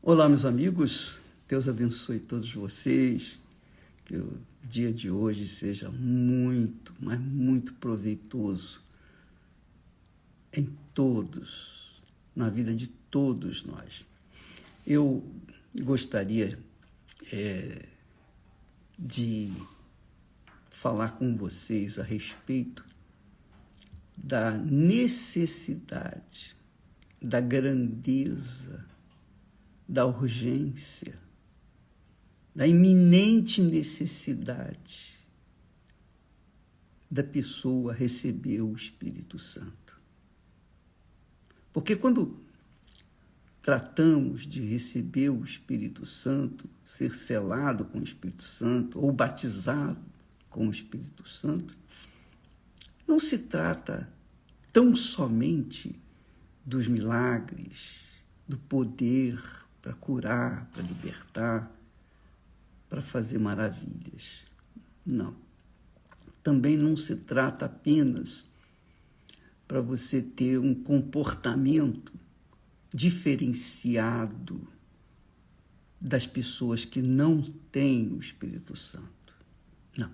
Olá, meus amigos, Deus abençoe todos vocês, que o dia de hoje seja muito, mas muito proveitoso em todos, na vida de todos nós. Eu gostaria de falar com vocês a respeito da necessidade, da grandeza, da urgência, da iminente necessidade da pessoa receber o Espírito Santo. Porque quando tratamos de receber o Espírito Santo, ser selado com o Espírito Santo ou batizado com o Espírito Santo, não se trata tão somente dos milagres, do poder para curar, para libertar, para fazer maravilhas. Não. Também não se trata apenas para você ter um comportamento diferenciado das pessoas que não têm o Espírito Santo. Não.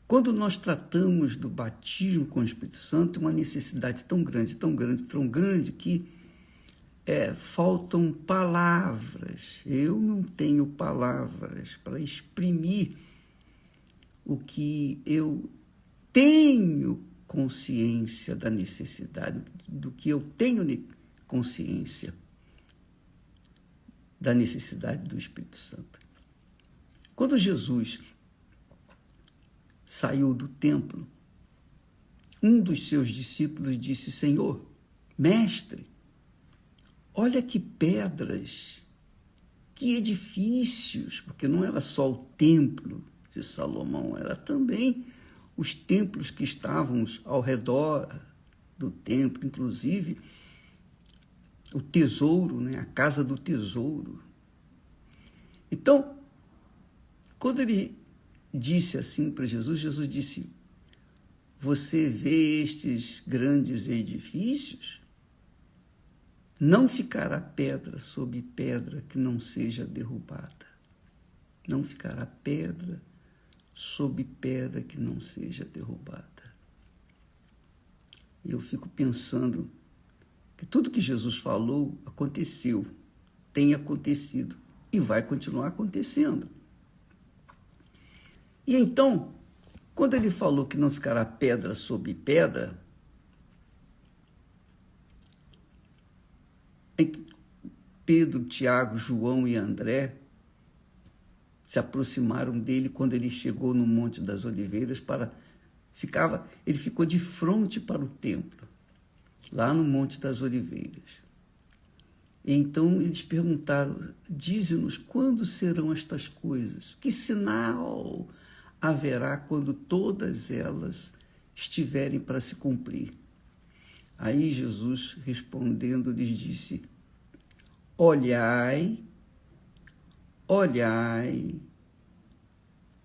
Quando nós tratamos do batismo com o Espírito Santo, é uma necessidade tão grande, tão grande, tão grande, que faltam palavras. Eu não tenho palavras para exprimir o que eu tenho consciência da necessidade, do que eu tenho consciência da necessidade do Espírito Santo. Quando Jesus saiu do templo, um dos seus discípulos disse: Senhor, mestre, olha que pedras, que edifícios, porque não era só o templo de Salomão, era também os templos que estavam ao redor do templo, inclusive o tesouro, né? A casa do tesouro. Então, quando ele disse assim para Jesus, Jesus disse: você vê estes grandes edifícios? Não ficará pedra sobre pedra que não seja derrubada. Não ficará pedra sobre pedra que não seja derrubada. Eu fico pensando que tudo que Jesus falou aconteceu, tem acontecido e vai continuar acontecendo. E então, quando ele falou que não ficará pedra sobre pedra, Pedro, Tiago, João e André se aproximaram dele quando ele chegou no Monte das Oliveiras ele ficou de frente para o templo, lá no Monte das Oliveiras. E então eles perguntaram: dize-nos quando serão estas coisas? Que sinal haverá quando todas elas estiverem para se cumprir? Aí Jesus, respondendo, lhes disse: olhai,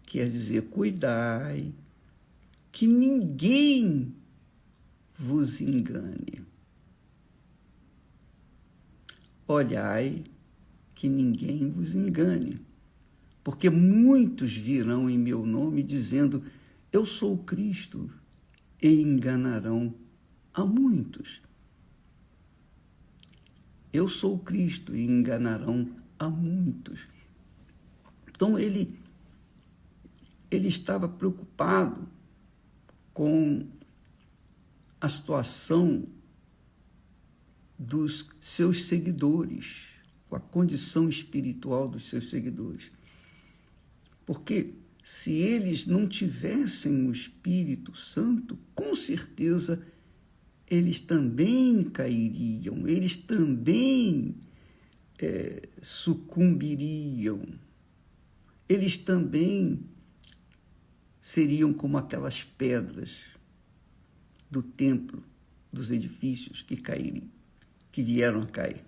quer dizer, cuidai, que ninguém vos engane. Olhai, que ninguém vos engane, porque muitos virão em meu nome dizendo: eu sou o Cristo, e enganarão a muitos. Eu sou o Cristo, e enganarão a muitos. Então, ele estava preocupado com a situação dos seus seguidores, com a condição espiritual dos seus seguidores. Porque se eles não tivessem o Espírito Santo, com certeza eles também cairiam, eles também sucumbiriam, eles também seriam como aquelas pedras do templo, dos edifícios que vieram a cair,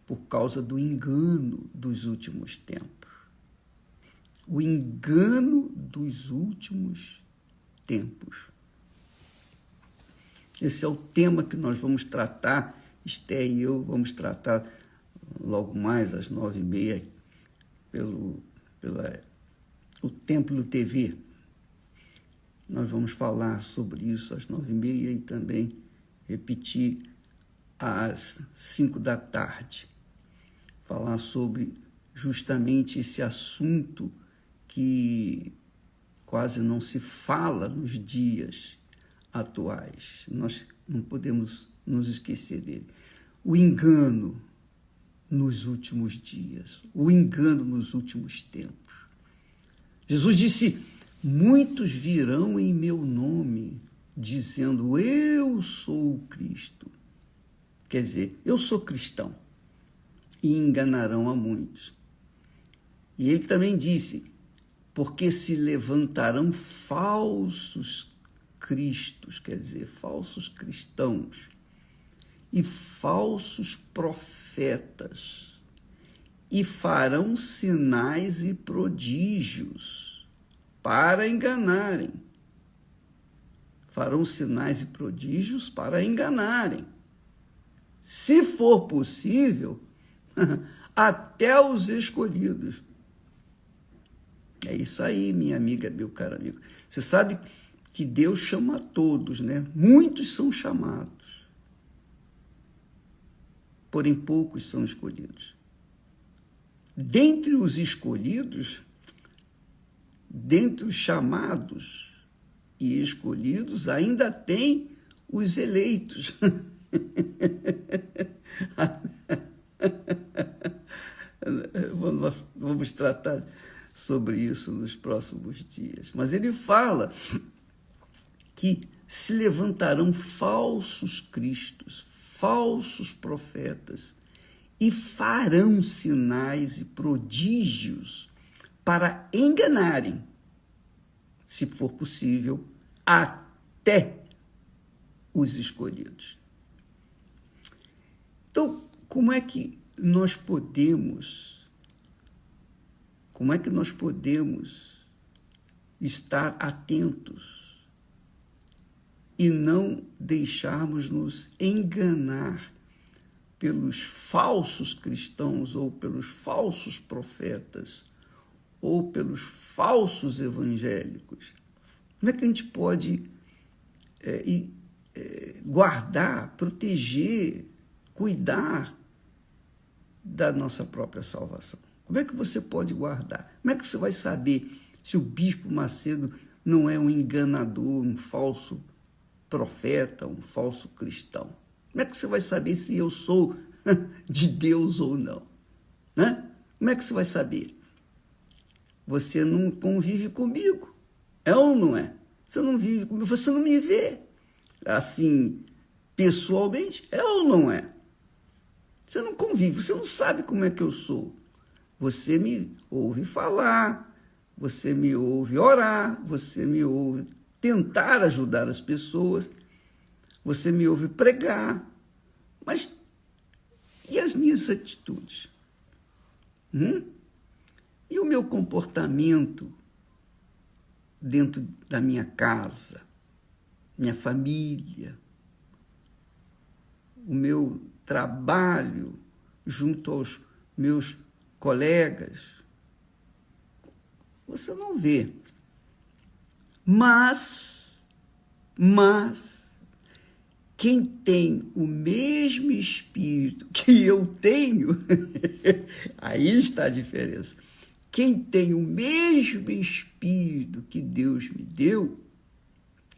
por causa do engano dos últimos tempos. O engano dos últimos tempos. Esse é o tema que nós vamos tratar Esther e eu vamos tratar logo mais às 9h30 pelo Templo TV. Nós vamos falar sobre isso às 9h30 e também repetir às 5h. Falar sobre justamente esse assunto que quase não se fala nos dias atuais. Nós não podemos nos esquecer dele. O engano nos últimos dias, o engano nos últimos tempos. Jesus disse: muitos virão em meu nome, dizendo, eu sou o Cristo. Quer dizer, eu sou cristão. E enganarão a muitos. E ele também disse, porque se levantarão falsos cristos, quer dizer, falsos cristãos, e falsos profetas, e farão sinais e prodígios para enganarem. Farão sinais e prodígios para enganarem. Se for possível, até os escolhidos. É isso aí, minha amiga, meu caro amigo. Você sabe que Deus chama a todos, né? Muitos são chamados, porém poucos são escolhidos. Dentre os escolhidos, dentre os chamados e escolhidos, ainda tem os eleitos. Vamos tratar sobre isso nos próximos dias. Mas ele fala que se levantarão falsos cristos, falsos profetas, e farão sinais e prodígios para enganarem, se for possível, até os escolhidos. Então, como é que nós podemos estar atentos e não deixarmos nos enganar pelos falsos cristãos ou pelos falsos profetas ou pelos falsos evangélicos? Como é que a gente pode guardar, proteger, cuidar da nossa própria salvação? Como é que você pode guardar? Como é que você vai saber se o Bispo Macedo não é um enganador, um falso profeta, um falso cristão? Como é que você vai saber se eu sou de Deus ou não? Né? Como é que você vai saber? Você não convive comigo, é ou não é? Você não vive comigo, você não me vê assim, pessoalmente, é ou não é? Você não convive, você não sabe como é que eu sou. Você me ouve falar, você me ouve orar, você me ouve tentar ajudar as pessoas, você me ouve pregar, mas e as minhas atitudes? E o meu comportamento dentro da minha casa, minha família, o meu trabalho junto aos meus colegas? Você não vê. Mas quem tem o mesmo espírito que eu tenho, aí está a diferença. Quem tem o mesmo espírito que Deus me deu,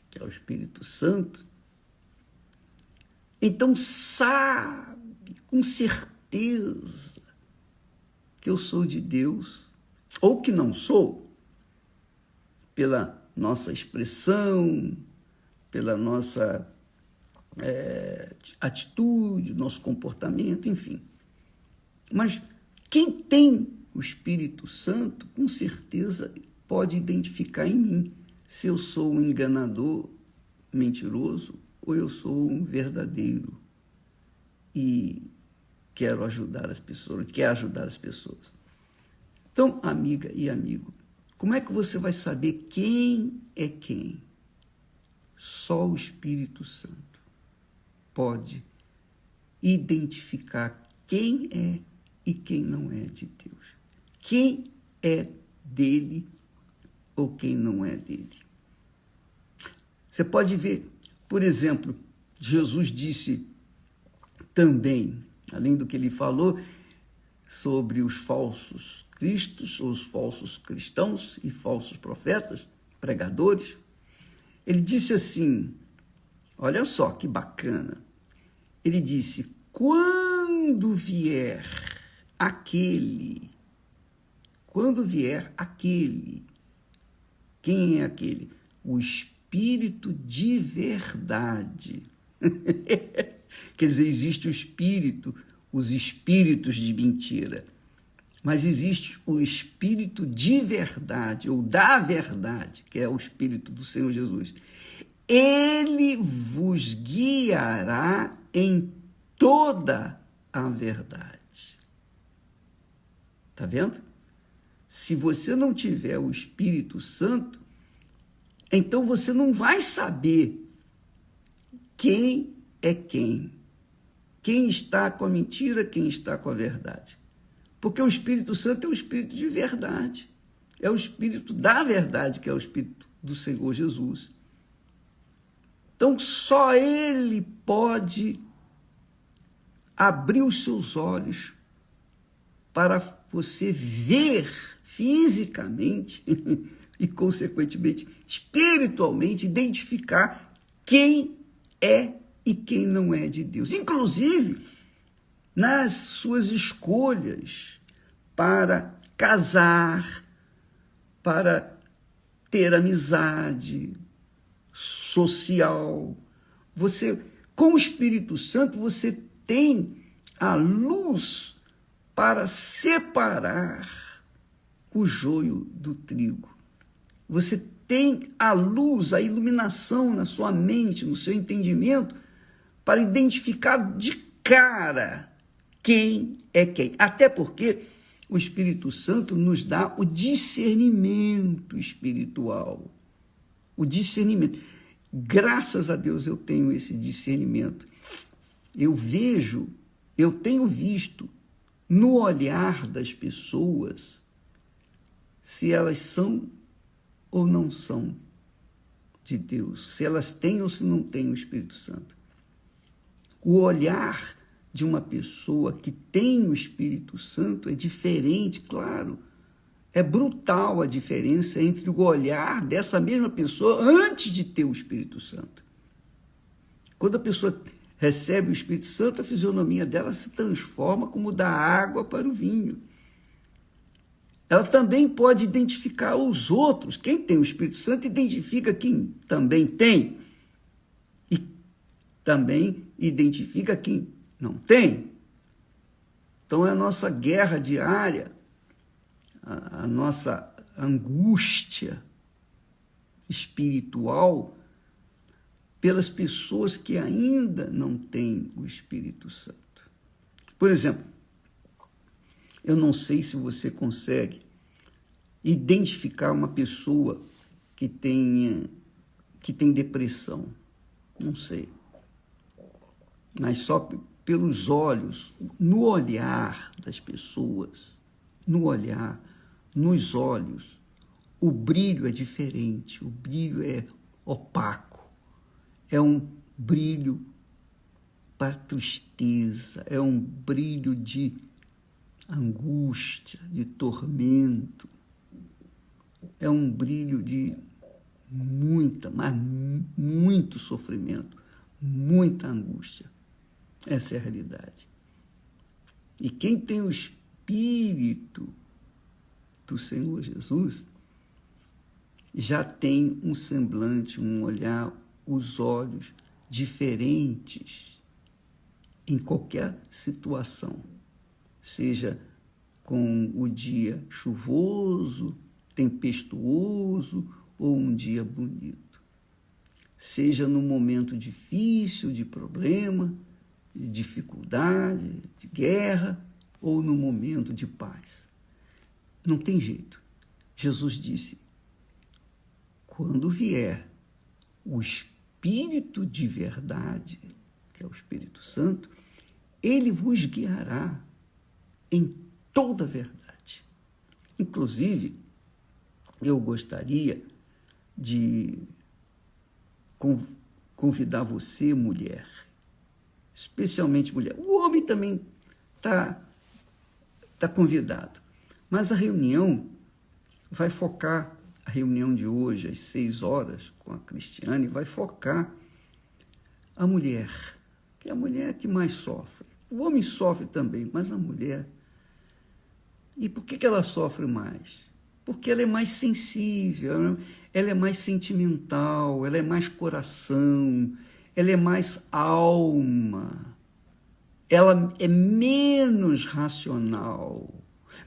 que é o Espírito Santo, então sabe com certeza que eu sou de Deus, ou que não sou, pela nossa expressão, pela nossa atitude, nosso comportamento, enfim. Mas quem tem o Espírito Santo, com certeza pode identificar em mim se eu sou um enganador, mentiroso, ou eu sou um verdadeiro e quero ajudar as pessoas, quer ajudar as pessoas. Então, amiga e amigo, como é que você vai saber quem é quem? Só o Espírito Santo pode identificar quem é e quem não é de Deus. Quem é dele ou quem não é dele. Você pode ver, por exemplo, Jesus disse também, além do que ele falou sobre os falsos cristos, ou os falsos cristãos e falsos profetas, pregadores, ele disse assim, olha só que bacana, ele disse, quando vier aquele, quem é aquele? O Espírito de verdade. Quer dizer, existe o Espírito, os espíritos de mentira, mas existe o Espírito de verdade, ou da verdade, que é o Espírito do Senhor Jesus. Ele vos guiará em toda a verdade. Está vendo? Se você não tiver o Espírito Santo, então você não vai saber quem é quem está com a mentira, quem está com a verdade. Porque o Espírito Santo é o Espírito de verdade, é o Espírito da verdade, que é o Espírito do Senhor Jesus. Então, só Ele pode abrir os seus olhos para você ver fisicamente e, consequentemente, espiritualmente, identificar quem é e quem não é de Deus. Inclusive, nas suas escolhas para casar, para ter amizade social. Você, com o Espírito Santo, você tem a luz para separar o joio do trigo. Você tem a luz, a iluminação na sua mente, no seu entendimento, para identificar de cara quem é quem. Até porque o Espírito Santo nos dá o discernimento espiritual. O discernimento. Graças a Deus eu tenho esse discernimento. Eu tenho visto no olhar das pessoas se elas são ou não são de Deus, se elas têm ou se não têm o Espírito Santo. O olhar de uma pessoa que tem o Espírito Santo é diferente, claro. É brutal a diferença entre o olhar dessa mesma pessoa antes de ter o Espírito Santo. Quando a pessoa recebe o Espírito Santo, a fisionomia dela se transforma como da água para o vinho. Ela também pode identificar os outros. Quem tem o Espírito Santo identifica quem também tem. E também identifica quem não tem. Então é a nossa guerra diária, a nossa angústia espiritual pelas pessoas que ainda não têm o Espírito Santo. Por exemplo, eu não sei se você consegue identificar uma pessoa que tem depressão. Não sei. Mas só pelos olhos, no olhar das pessoas, no olhar, nos olhos, o brilho é diferente, o brilho é opaco, é um brilho para tristeza, é um brilho de angústia, de tormento, é um brilho de muito sofrimento, muita angústia. Essa é a realidade. E quem tem o Espírito do Senhor Jesus já tem um semblante, um olhar, os olhos diferentes em qualquer situação, seja com o dia chuvoso, tempestuoso ou um dia bonito, seja no momento difícil, de problema, de dificuldade, de guerra, ou no momento de paz. Não tem jeito. Jesus disse, quando vier o Espírito de verdade, que é o Espírito Santo, ele vos guiará em toda a verdade. Inclusive, eu gostaria de convidar você, mulher, especialmente mulher. O homem também está convidado. Mas a reunião vai focar, a reunião de hoje, às 6 horas, com a Cristiane, vai focar a mulher, que é a mulher que mais sofre. O homem sofre também, mas a mulher... E por que ela sofre mais? Porque ela é mais sensível, ela é mais sentimental, ela é mais coração, ela é mais alma, ela é menos racional.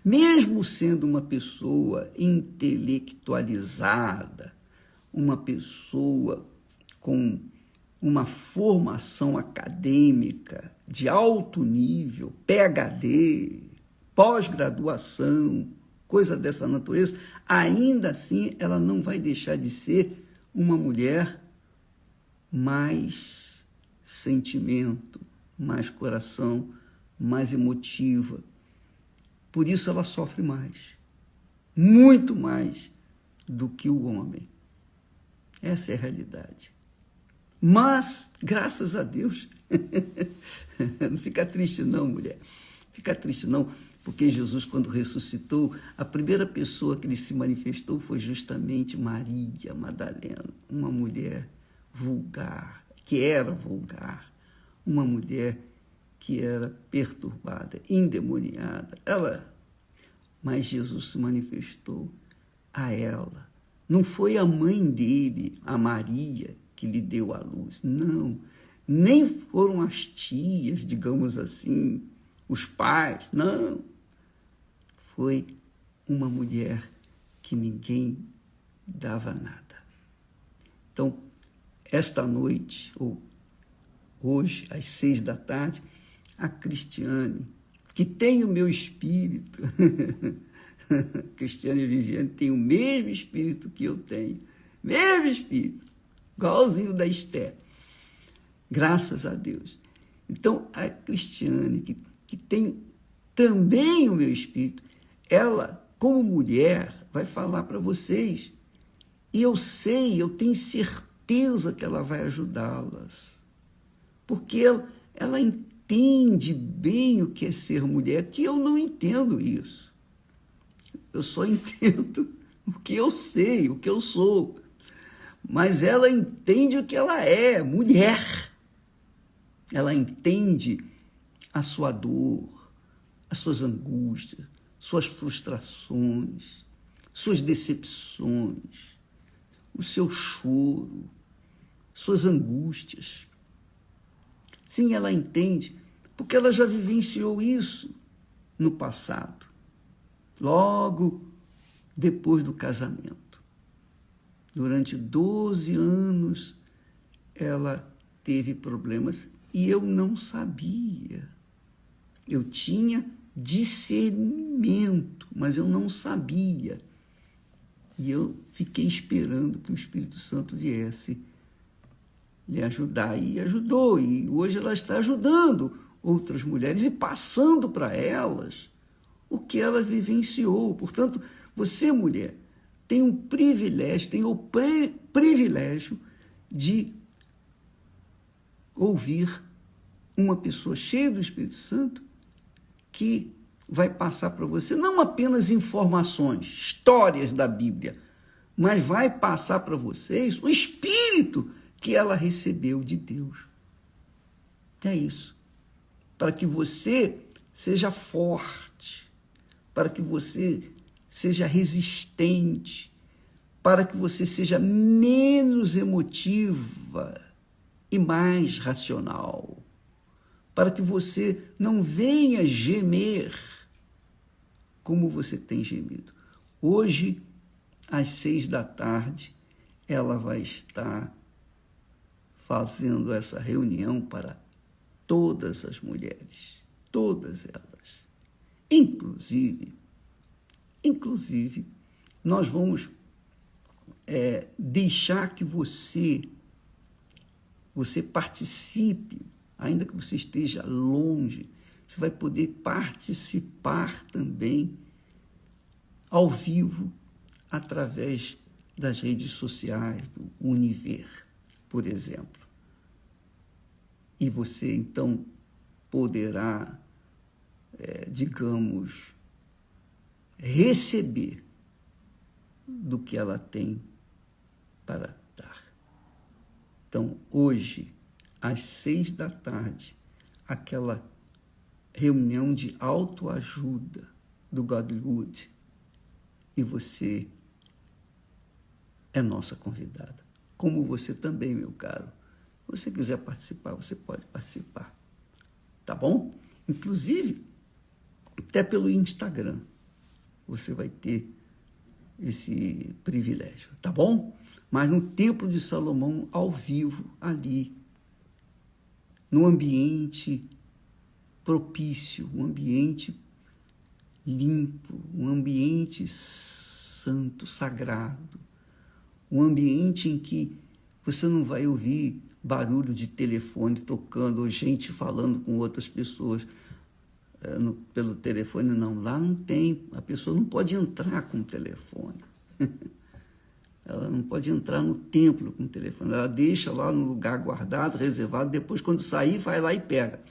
Mesmo sendo uma pessoa intelectualizada, uma pessoa com uma formação acadêmica de alto nível, PhD, pós-graduação, coisa dessa natureza, ainda assim ela não vai deixar de ser uma mulher mais sentimento, mais coração, mais emotiva. Por isso ela sofre mais, muito mais do que o homem. Essa é a realidade. Mas, graças a Deus, não fica triste não, mulher. Fica triste não, porque Jesus, quando ressuscitou, a primeira pessoa que ele se manifestou foi justamente Maria Madalena, uma mulher vulgar, que era vulgar, uma mulher que era perturbada, endemoniada. Mas Jesus se manifestou a ela. Não foi a mãe dele, a Maria, que lhe deu a luz. Não, nem foram as tias, digamos assim, os pais. Não, foi uma mulher que ninguém dava nada. Então, esta noite, ou hoje, às 6 da tarde, a Cristiane, que tem o meu espírito, Cristiane e Viviane tem o mesmo espírito que eu tenho, mesmo espírito, igualzinho da Esther, graças a Deus. Então, a Cristiane, que tem também o meu espírito, ela, como mulher, vai falar para vocês, e eu sei, eu tenho certeza que ela vai ajudá-las, porque ela entende bem o que é ser mulher, que eu não entendo isso. Eu só entendo o que eu sei, o que eu sou. Mas ela entende o que ela é, mulher. Ela entende a sua dor, as suas angústias, suas frustrações, suas decepções, o seu choro, suas angústias. Sim, ela entende, porque ela já vivenciou isso no passado, logo depois do casamento. Durante 12 anos, ela teve problemas e eu não sabia. Eu tinha discernimento, mas eu não sabia. E eu fiquei esperando que o Espírito Santo viesse lhe ajudar, e ajudou, e hoje ela está ajudando outras mulheres e passando para elas o que ela vivenciou. Portanto, você, mulher, tem um privilégio, tem o privilégio de ouvir uma pessoa cheia do Espírito Santo que vai passar para você não apenas informações, histórias da Bíblia, mas vai passar para vocês o Espírito que ela recebeu de Deus. É isso. Para que você seja forte, para que você seja resistente, para que você seja menos emotiva e mais racional, para que você não venha gemer como você tem gemido. Hoje, às 6 da tarde, ela vai estar fazendo essa reunião para todas as mulheres, todas elas. Inclusive, nós vamos deixar que você participe ainda que você esteja longe, você vai poder participar também ao vivo através das redes sociais, do Univer, por exemplo. E você, então, poderá, digamos, receber do que ela tem para dar. Então, hoje, às 18h, aquela reunião de autoajuda do Godlywood, e você é nossa convidada. Como você também, meu caro. Se você quiser participar, você pode participar. Tá bom? Inclusive, até pelo Instagram, você vai ter esse privilégio, tá bom? Mas no Templo de Salomão, ao vivo, ali, no ambiente propício, um ambiente limpo, um ambiente santo, sagrado, um ambiente em que você não vai ouvir barulho de telefone tocando ou gente falando com outras pessoas pelo telefone, não. Lá não tem, a pessoa não pode entrar com o telefone. Ela não pode entrar no templo com o telefone, ela deixa lá no lugar guardado, reservado, depois quando sair vai lá e pega.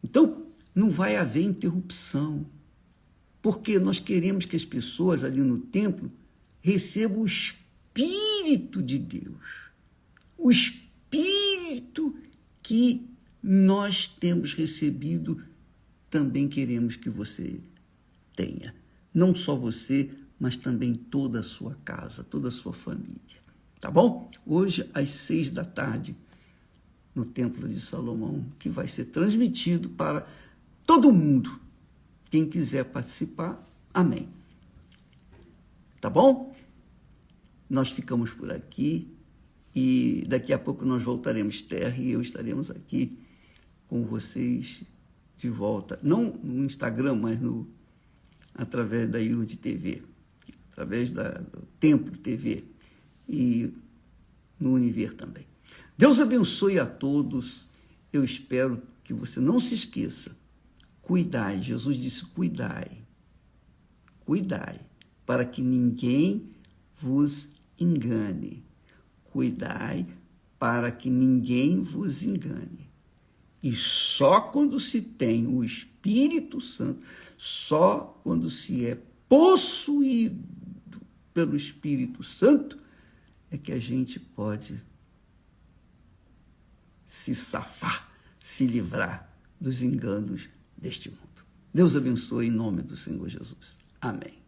Então, não vai haver interrupção, porque nós queremos que as pessoas ali no templo recebam o Espírito de Deus, o Espírito que nós temos recebido, também queremos que você tenha. Não só você, mas também toda a sua casa, toda a sua família. Tá bom? Hoje, às 18h, no Templo de Salomão, que vai ser transmitido para todo mundo. Quem quiser participar, amém. Tá bom? Nós ficamos por aqui e daqui a pouco nós voltaremos terra e eu estaremos aqui com vocês de volta. Não no Instagram, mas através da IUD TV, através do Templo TV e no Univer também. Deus abençoe a todos. Eu espero que você não se esqueça. Cuidai. Jesus disse, cuidai. Cuidai, para que ninguém vos engane. Cuidai, para que ninguém vos engane. E só quando se tem o Espírito Santo, só quando se é possuído pelo Espírito Santo, é que a gente pode se safar, se livrar dos enganos deste mundo. Deus abençoe em nome do Senhor Jesus. Amém.